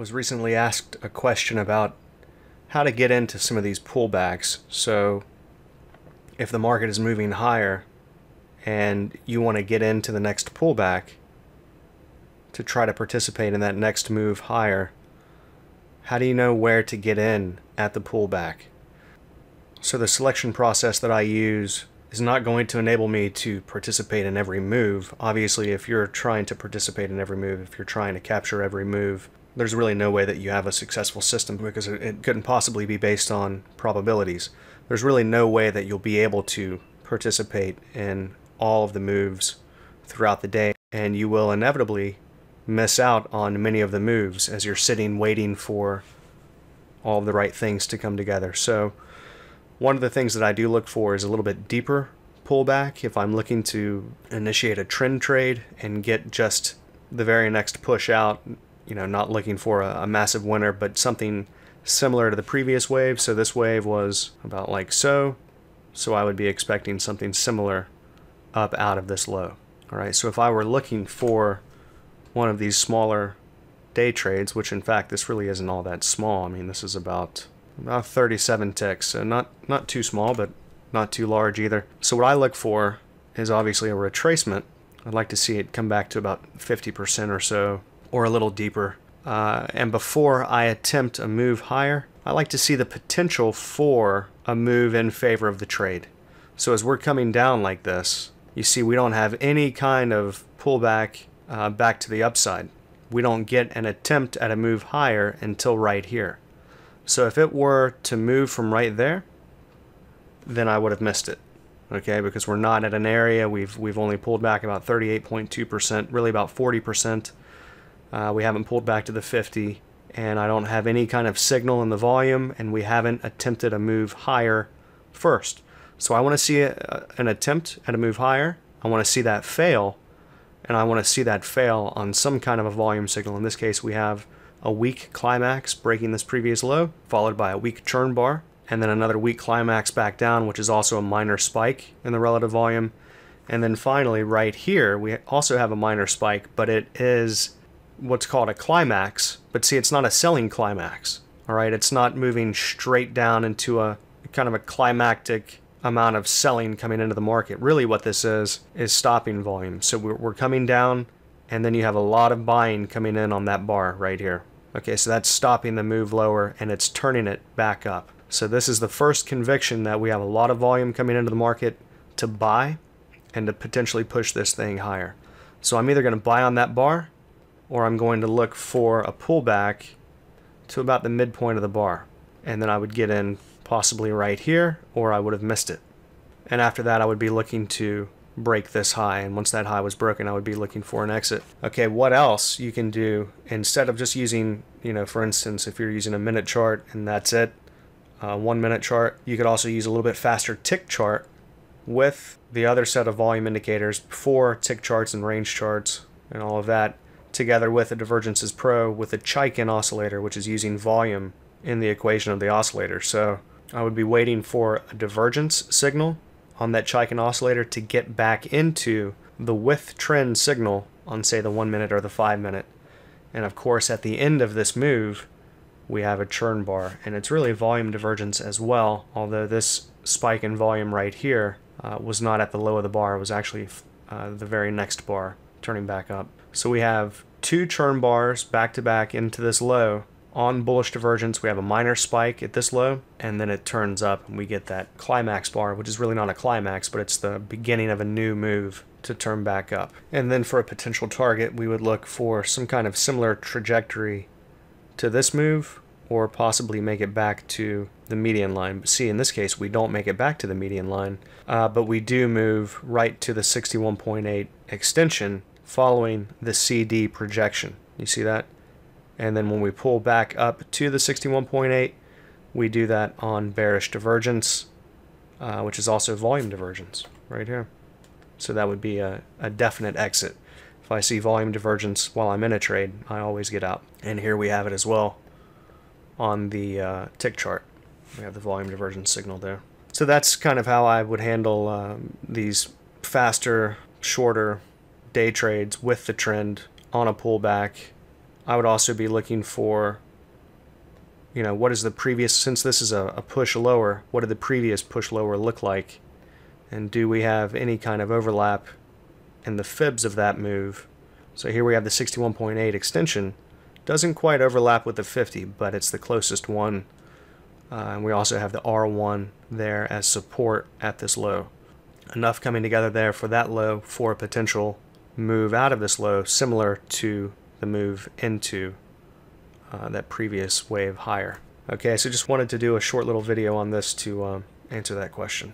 was recently asked a question about how to get into some of these pullbacks. So if the market is moving higher and you want to get into the next pullback to try to participate in that next move higher, how do you know where to get in at the pullback? So the selection process that I use is not going to enable me to participate in every move. Obviously, if you're trying to participate in every move, if you're trying to capture every move, there's really no way that you have a successful system, because it couldn't possibly be based on probabilities. There's really no way that you'll be able to participate in all of the moves throughout the day, and you will inevitably miss out on many of the moves as you're sitting waiting for all of the right things to come together. So one of the things that I do look for is a little bit deeper pullback. If I'm looking to initiate a trend trade and get just the very next push out, not looking for a massive winner, but something similar to the previous wave. So this wave was about like so. So I would be expecting something similar up out of this low. All right, so if I were looking for one of these smaller day trades, which in fact this really isn't all that small. I mean, this is about 37 ticks, so not too small, but not too large either. So what I look for is obviously a retracement. I'd like to see it come back to about 50% or so, or a little deeper. And before I attempt a move higher, I like to see the potential for a move in favor of the trade. So as we're coming down like this, you see we don't have any kind of pullback back to the upside. We don't get an attempt at a move higher until right here. So if it were to move from right there, then I would have missed it. Okay, because we're not at an area. We've only pulled back about 38.2%, really about 40%. We haven't pulled back to the 50, and I don't have any kind of signal in the volume, and we haven't attempted a move higher first. So I want to see an attempt at a move higher. I want to see that fail, and I want to see that fail on some kind of a volume signal. In this case, we have a weak climax breaking this previous low, followed by a weak churn bar, and then another weak climax back down, which is also a minor spike in the relative volume. And then finally, right here, we also have a minor spike, but it is what's called a climax. But see, it's not a selling climax. All right, it's not moving straight down into a kind of a climactic amount of selling coming into the market. Really what this is stopping volume. So we're coming down, and then you have a lot of buying coming in on that bar right here. Okay, so that's stopping the move lower, and it's turning it back up. So this is the first conviction that we have a lot of volume coming into the market to buy and to potentially push this thing higher. So I'm either going to buy on that bar, or I'm going to look for a pullback to about the midpoint of the bar. And then I would get in possibly right here, or I would have missed it. And after that, I would be looking to break this high, and once that high was broken, I would be looking for an exit. Okay, what else you can do instead of just using, for instance, if you're using a minute chart and that's it, 1 minute chart, you could also use a little bit faster tick chart with the other set of volume indicators, 4 tick charts and range charts and all of that, together with a Divergences Pro with a Chaikin oscillator, which is using volume in the equation of the oscillator. So I would be waiting for a divergence signal on that Chaikin oscillator to get back into the with trend signal on, say, the 1 minute or the 5 minute. And of course, at the end of this move, we have a churn bar, and it's really volume divergence as well, although this spike in volume right here was not at the low of the bar. It was actually the very next bar turning back up. So we have 2 churn bars back to back into this low. On bullish divergence, we have a minor spike at this low, and then it turns up, and we get that climax bar, which is really not a climax, but it's the beginning of a new move to turn back up. And then for a potential target, we would look for some kind of similar trajectory to this move, or possibly make it back to the median line. But see, in this case, we don't make it back to the median line, but we do move right to the 61.8 extension following the CD projection. You see that? And then when we pull back up to the 61.8, we do that on bearish divergence, which is also volume divergence right here. So that would be a definite exit. If I see volume divergence while I'm in a trade, I always get out. And here we have it as well on the tick chart. We have the volume divergence signal there. So that's kind of how I would handle these faster, shorter day trades with the trend on a pullback I would also be looking for, what is the previous, since this is a push lower, what did the previous push lower look like? And do we have any kind of overlap in the fibs of that move? So here we have the 61.8 extension. Doesn't quite overlap with the 50, but it's the closest one. And we also have the R1 there as support at this low. Enough coming together there for that low for a potential move out of this low, similar to the move into that previous wave higher. Okay, so just wanted to do a short little video on this to answer that question.